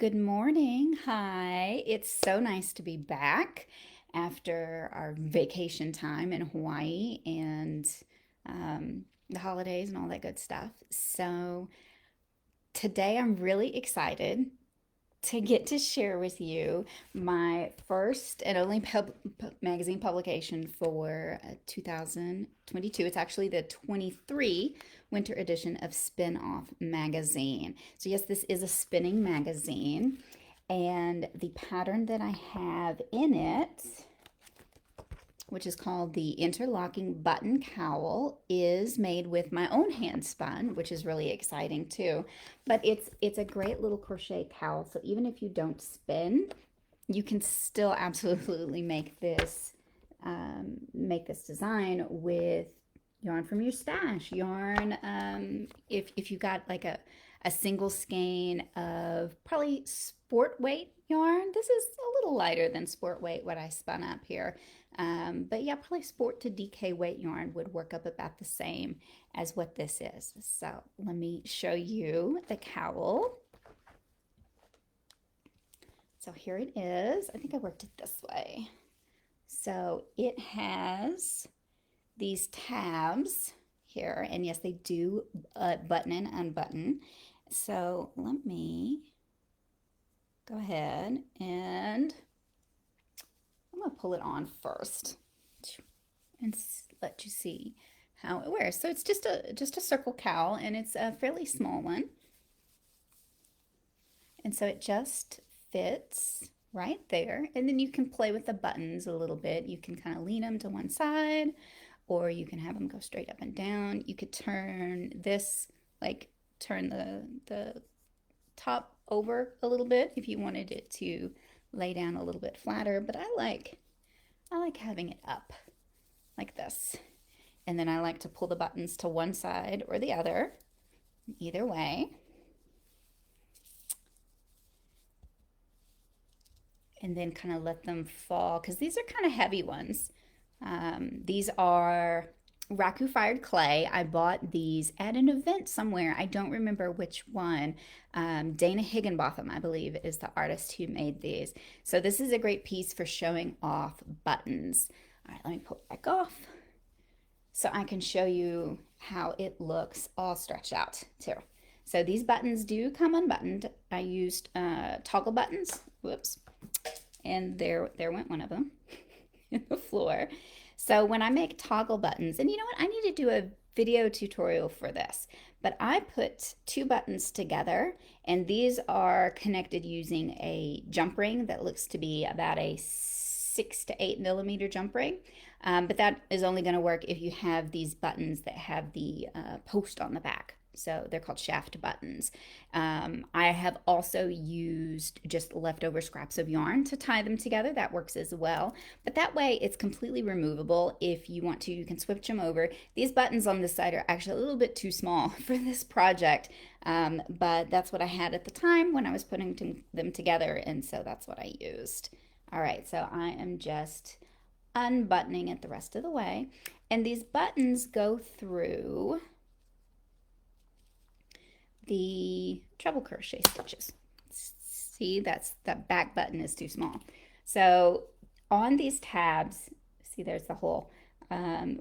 Good morning. Hi. It's so nice to be back after our vacation time in Hawaii and the holidays and all that good stuff. So today I'm really excited to get to share with you my first and only magazine publication for 2022. It's actually the 23 winter edition of Spin Off magazine. So, yes, this is a spinning magazine, and the pattern that I have in it, which is called the Interlocking Button Cowl, is made with my own hand spun, which is really exciting too. But it's a great little crochet cowl. So even if you don't spin, you can still absolutely make this design with yarn from your stash. Yarn, if you got like a single skein of probably sport weight yarn. This is a little lighter than sport weight, what I spun up here. But yeah, probably sport to DK weight yarn would work up about the same as what this is. So let me show you the cowl. So here it is. I think I worked it this way. So it has these tabs here, and yes, they do button and unbutton. So let me go ahead and I'm gonna pull it on first and let you see how it wears. So it's just a circle cowl, and it's a fairly small one, and so it just fits right there. And then you can play with the buttons a little bit. You can kind of lean them to one side, or you can have them go straight up and down. You could turn this, like turn the top over a little bit if you wanted it to lay down a little bit flatter, but I like having it up like this. And then I like to pull the buttons to one side or the other, either way. And then kind of let them fall, because these are kind of heavy ones. These are Raku fired clay. I bought these at an event somewhere. I don't remember which one. Dana Higginbotham, I believe, is the artist who made these. So this is a great piece for showing off buttons. All right, let me pull it back off so I can show you how it looks all stretched out too. So these buttons do come unbuttoned. I used toggle buttons. Whoops. And there went one of them in the floor. So when I make toggle buttons, and you know what, I need to do a video tutorial for this, but I put two buttons together, and these are connected using a jump ring that looks to be about a 6 to 8 millimeter jump ring. But that is only going to work if you have these buttons that have the post on the back. So they're called shaft buttons. I have also used just leftover scraps of yarn to tie them together. That works as well. But that way it's completely removable. If you want to, you can switch them over. These buttons on this side are actually a little bit too small for this project. But that's what I had at the time when I was putting them together. And so that's what I used. All right, so I am just unbuttoning it the rest of the way. And these buttons go through the treble crochet stitches. See, that back button is too small. So on these tabs, see there's the hole.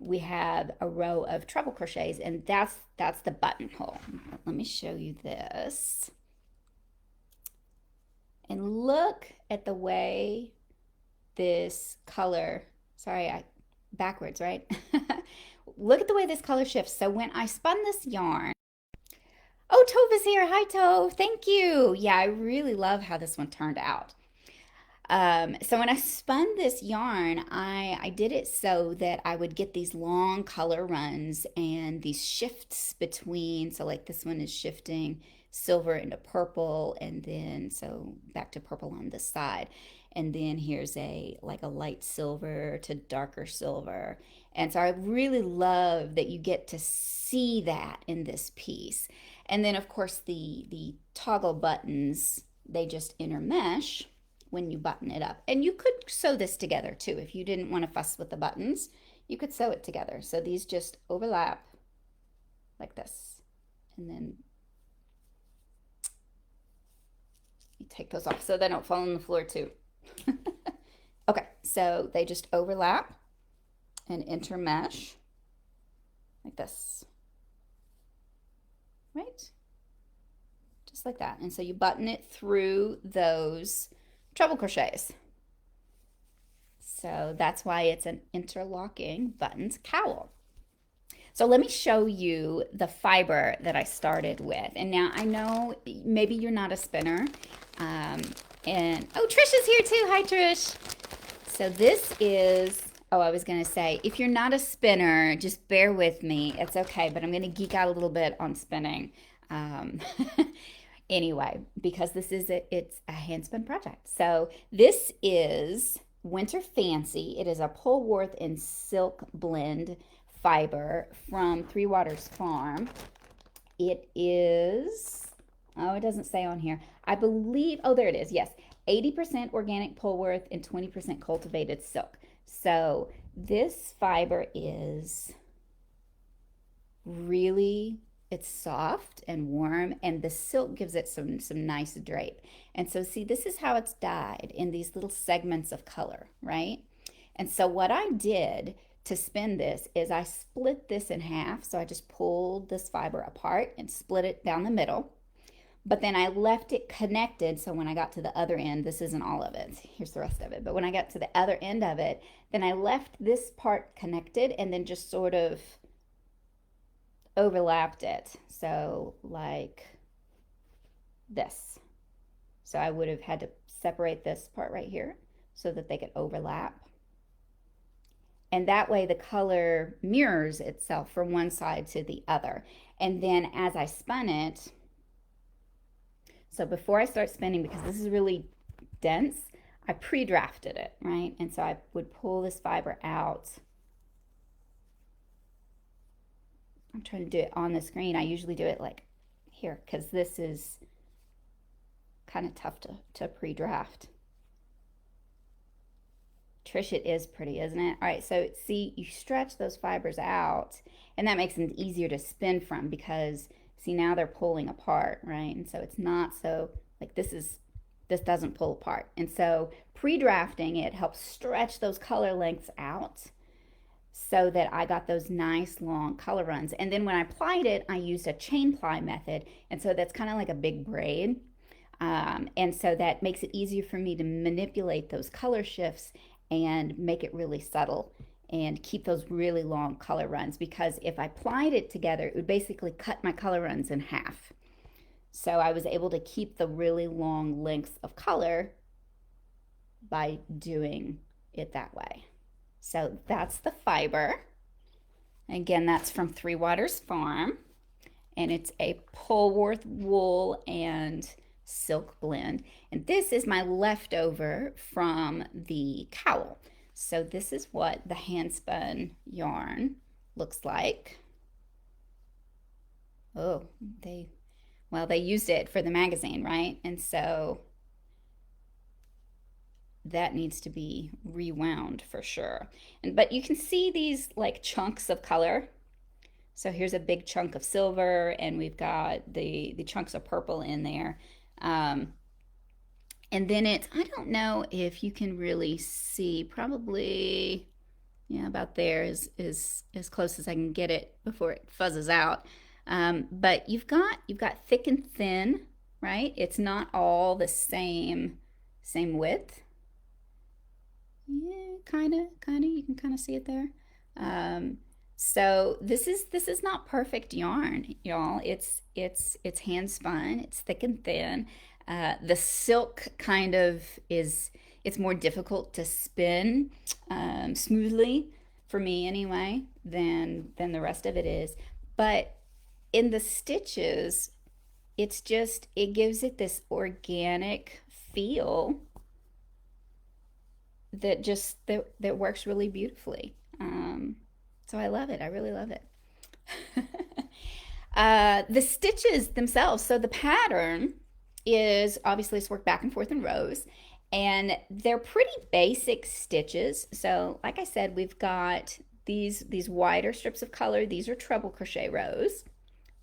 We have a row of treble crochets, and that's the buttonhole. Let me show you this. And look at the way this color, sorry, backwards, right? Look at the way this color shifts. So when I spun this yarn, oh, Tove is here. Hi, Tove. Thank you. Yeah, I really love how this one turned out. So when I spun this yarn, I did it so that I would get these long color runs and these shifts between. So like this one is shifting silver into purple, and then so back to purple on this side. And then here's like a light silver to darker silver. And so I really love that you get to see that in this piece. And then of course the toggle buttons, they just intermesh when you button it up. And you could sew this together too. If you didn't want to fuss with the buttons, you could sew it together. So these just overlap like this. And then you take those off so they don't fall on the floor too. Okay, so they just overlap and intermesh like this, right? Just like that. And so you button it through those treble crochets. So that's why it's an interlocking buttons cowl. So let me show you the fiber that I started with. And now I know maybe you're not a spinner. And oh, Trish is here too. Hi, Trish. So this is, oh, I was going to say, if you're not a spinner, just bear with me. It's okay, but I'm going to geek out a little bit on spinning. Anyway, because it's a handspun project. So this is Winter Fancy. It is a Polwarth and silk blend fiber from Three Waters Farm. It is, oh, it doesn't say on here. I believe, oh, there it is. Yes, 80% organic Polwarth and 20% cultivated silk. So this fiber is really, it's soft and warm, and the silk gives it some nice drape. And so see, this is how it's dyed in these little segments of color, right? And so what I did to spin this is I split this in half. So I just pulled this fiber apart and split it down the middle. But then I left it connected. So when I got to the other end, this isn't all of it. Here's the rest of it. But when I got to the other end of it, then I left this part connected and then just sort of overlapped it. So like this. So I would have had to separate this part right here so that they could overlap. And that way the color mirrors itself from one side to the other. And then as I spun it, so before I start spinning, because this is really dense, I pre-drafted it, right? And so I would pull this fiber out. I'm trying to do it on the screen. I usually do it like here, because this is kind of tough to pre-draft. Trish, it is pretty, isn't it? All right, so see, you stretch those fibers out, and that makes them easier to spin from because, see, now they're pulling apart, right? And so it's not so, like this doesn't pull apart. And so pre-drafting it helps stretch those color lengths out so that I got those nice long color runs. And then when I plied it, I used a chain ply method, and so that's kind of like a big braid. And so that makes it easier for me to manipulate those color shifts and make it really subtle and keep those really long color runs, because if I plied it together, it would basically cut my color runs in half. So I was able to keep the really long lengths of color by doing it that way. So that's the fiber. Again, that's from Three Waters Farm, and it's a Polwarth wool and silk blend. And this is my leftover from the cowl. So this is what the handspun yarn looks like. Oh, they used it for the magazine, right? And so that needs to be rewound for sure. But you can see these like chunks of color. So here's a big chunk of silver, and we've got the chunks of purple in there. And then I don't know if you can really see, probably, yeah, about there is as close as I can get it before it fuzzes out. But you've got thick and thin, right? It's not all the same width. Yeah, kind of, you can kind of see it there. So this is not perfect yarn, y'all. It's hand spun. It's thick and thin. The silk kind of it's more difficult to spin smoothly for me anyway than the rest of it is. But in the stitches, it gives it this organic feel that works really beautifully. So I love it. I really love it. The stitches themselves, so the pattern is obviously it's worked back and forth in rows, and they're pretty basic stitches. So like I said, we've got these wider strips of color. These are treble crochet rows.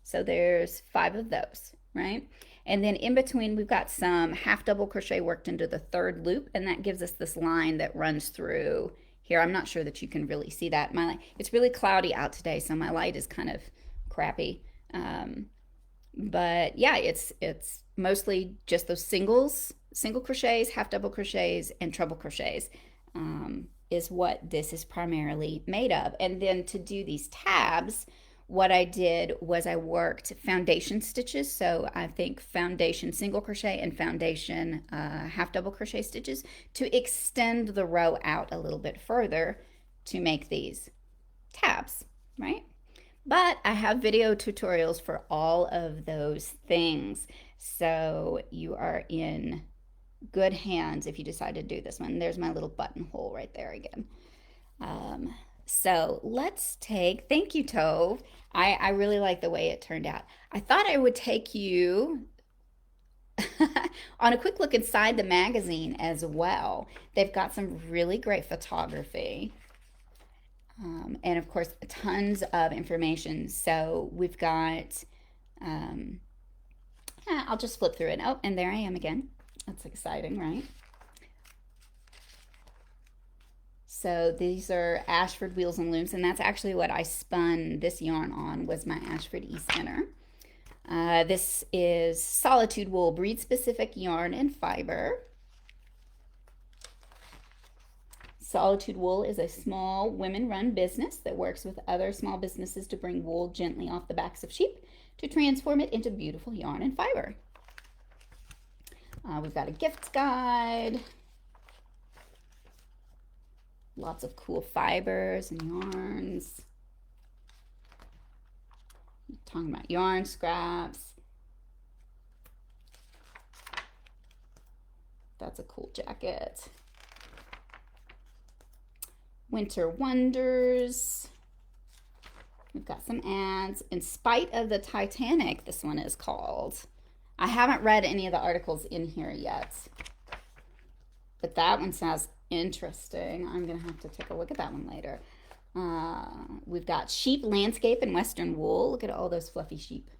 So there's 5 of those. right? And then in between, we've got some half double crochet worked into the third loop, and that gives us this line that runs through here. I'm not sure that you can really see that. It's really cloudy out today, so my light is kind of crappy. But yeah, it's mostly just those single crochets, half double crochets, and treble crochets is what this is primarily made of. And then to do these tabs, what I did was I worked foundation stitches. So I think foundation single crochet and foundation half double crochet stitches to extend the row out a little bit further to make these tabs, right? But I have video tutorials for all of those things. So you are in good hands if you decide to do this one. There's my little buttonhole right there again. So let's thank you, Tove. I really like the way it turned out. I thought I would take you on a quick look inside the magazine as well. They've got some really great photography. And of course, tons of information. So we've got, I'll just flip through it. Oh, and there I am again. That's exciting, right? So these are Ashford wheels and looms, and that's actually what I spun this yarn on, was my Ashford e-spinner. This is Solitude Wool, breed-specific yarn and fiber. Solitude Wool is a small women-run business that works with other small businesses to bring wool gently off the backs of sheep to transform it into beautiful yarn and fiber. We've got a gift guide. Lots of cool fibers and yarns. Talking about yarn scraps. That's a cool jacket. Winter Wonders. We've got some ads. In Spite of the Titanic, this one is called. I haven't read any of the articles in here yet, but that one sounds interesting. I'm going to have to take a look at that one later. We've got Sheep Landscape in Western Wool. Look at all those fluffy sheep.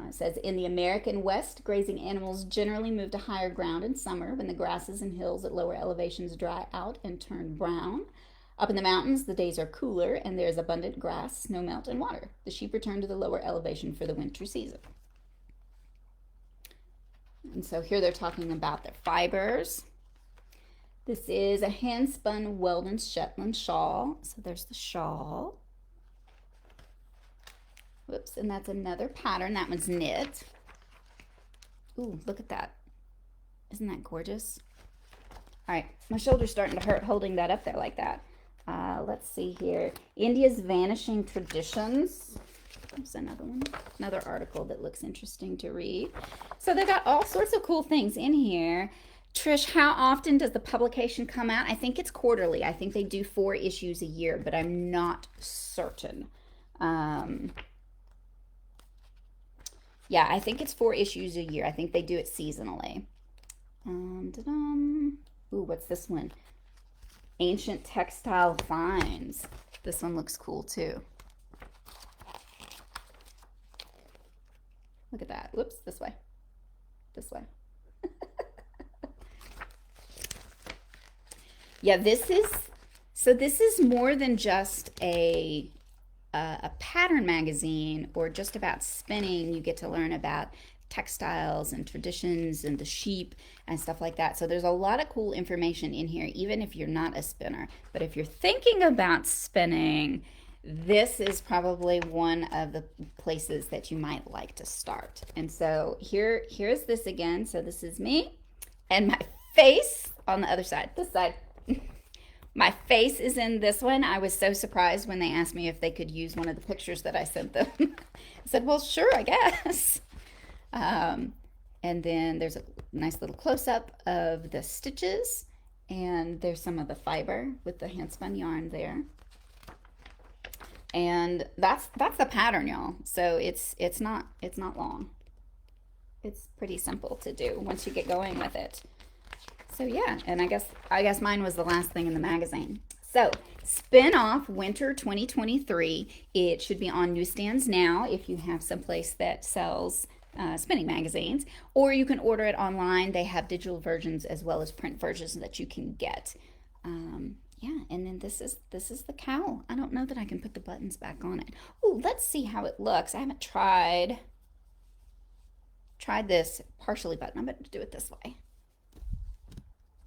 It says, in the American West, grazing animals generally move to higher ground in summer when the grasses and hills at lower elevations dry out and turn brown. Up in the mountains, the days are cooler and there is abundant grass, snowmelt, and water. The sheep return to the lower elevation for the winter season. And so here they're talking about their fibers. This is a hand-spun Weldon Shetland shawl. So there's the shawl. Whoops, and that's another pattern. That one's knit. Ooh, look at that. Isn't that gorgeous? All right, my shoulder's starting to hurt holding that up there like that. Let's see here. India's Vanishing Traditions. There's another one, another article that looks interesting to read. So they've got all sorts of cool things in here. Trish, how often does the publication come out? I think it's quarterly. I think they do 4 issues a year, but I'm not certain. Yeah, I think it's 4 issues a year. I think they do it seasonally. Ooh, what's this one? Ancient Textile Finds. This one looks cool too. Look at that. Whoops, this way. This way. Yeah, this is more than just a pattern magazine or just about spinning. You get to learn about textiles and traditions and the sheep and stuff like that. So there's a lot of cool information in here, even if you're not a spinner. But if you're thinking about spinning, this is probably one of the places that you might like to start. And so here's this again. So this is me and my face on the other side, this side. My face is in this one. I was so surprised when they asked me if they could use one of the pictures that I sent them. I said, well, sure, I guess. And then there's a nice little close-up of the stitches, and there's some of the fiber with the handspun yarn there. And that's the pattern, y'all. So it's not long. It's pretty simple to do once you get going with it. So yeah, and I guess mine was the last thing in the magazine. So, Spin Off Winter 2023. It should be on newsstands now if you have someplace that sells spinning magazines, or you can order it online. They have digital versions as well as print versions that you can get. Yeah, and then this is the cowl. I don't know that I can put the buttons back on it. Oh, let's see how it looks. I haven't tried this partially button. I'm going to do it this way.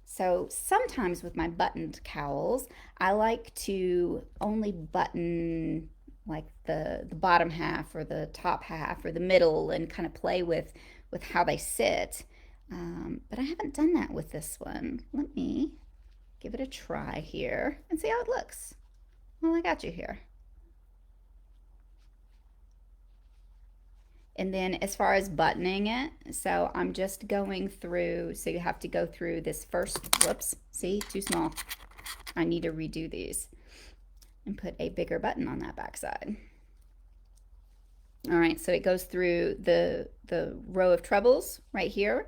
So sometimes with my buttoned cowls, I like to only button like the bottom half or the top half or the middle and kind of play with how they sit. But I haven't done that with this one. Let me give it a try here and see how it looks. Well, I got you here. And then as far as buttoning it, so I'm just going through, so you have to go through this first, whoops, see, too small. I need to redo these and put a bigger button on that back side. All right, so it goes through the row of trebles right here.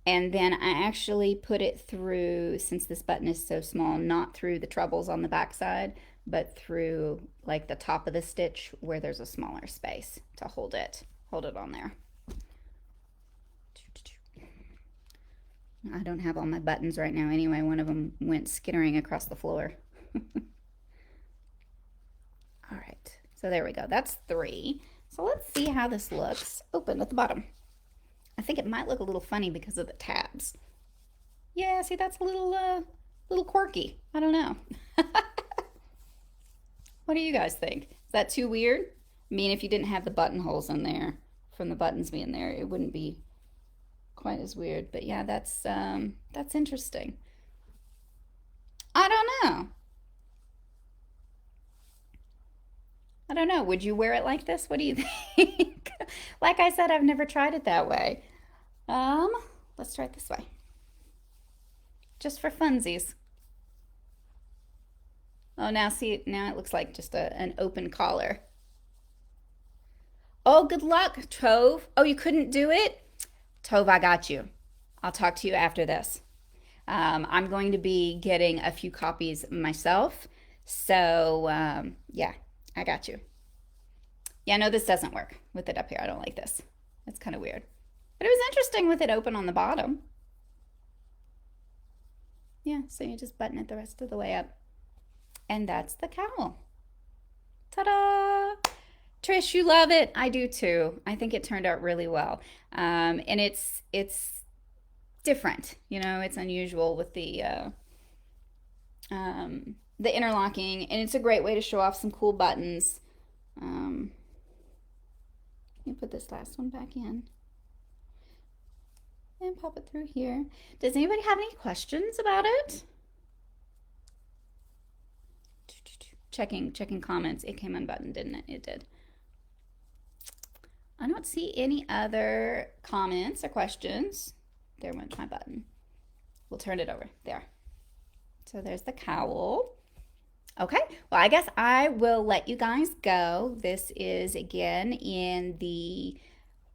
And then I actually put it through, since this button is so small, not through the trebles on the back side, but through like the top of the stitch where there's a smaller space to hold it on there. I don't have all my buttons right now anyway. One of them went skittering across the floor. All right, so there we go. That's 3. So let's see how this looks open at the bottom. I think it might look a little funny because of the tabs. Yeah, see, that's a little quirky. I don't know. What do you guys think? Is that too weird? I mean, if you didn't have the buttonholes in there from the buttons being there, it wouldn't be quite as weird. But yeah, that's interesting. I don't know. I don't know. Would you wear it like this? What do you think? Like I said, I've never tried it that way. Let's try it this way. Just for funsies. Oh, now see, now it looks like just an open collar. Oh, good luck, Tove. Oh, you couldn't do it? Tove, I got you. I'll talk to you after this. I'm going to be getting a few copies myself. So, yeah, I got you. Yeah, no, this doesn't work with it up here. I don't like this. It's kind of weird. But it was interesting with it open on the bottom. Yeah, so you just button it the rest of the way up. And that's the cowl. Ta-da! Trish, you love it. I do too. I think it turned out really well. And it's different. You know, it's unusual with the interlocking, and it's a great way to show off some cool buttons. Let me put this last one back in and pop it through here. Does anybody have any questions about it? Checking comments. It came unbuttoned, didn't it? It did. I don't see any other comments or questions. There went my button. We'll turn it over. There. So there's the cowl. Okay, well, I guess I will let you guys go. This is, again, in the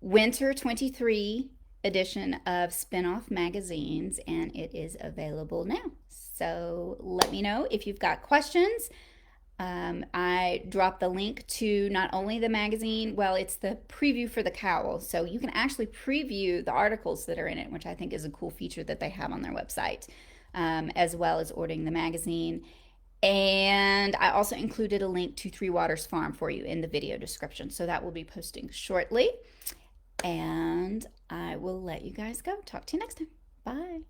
Winter 23 edition of Spin-Off Magazines, and it is available now. So let me know if you've got questions. I dropped the link to not only the magazine, well, it's the preview for the cowl. So you can actually preview the articles that are in it, which I think is a cool feature that they have on their website, as well as ordering the magazine. And I also included a link to Three Waters Farm for you in the video description. So that will be posting shortly. And I will let you guys go. Talk to you next time. Bye.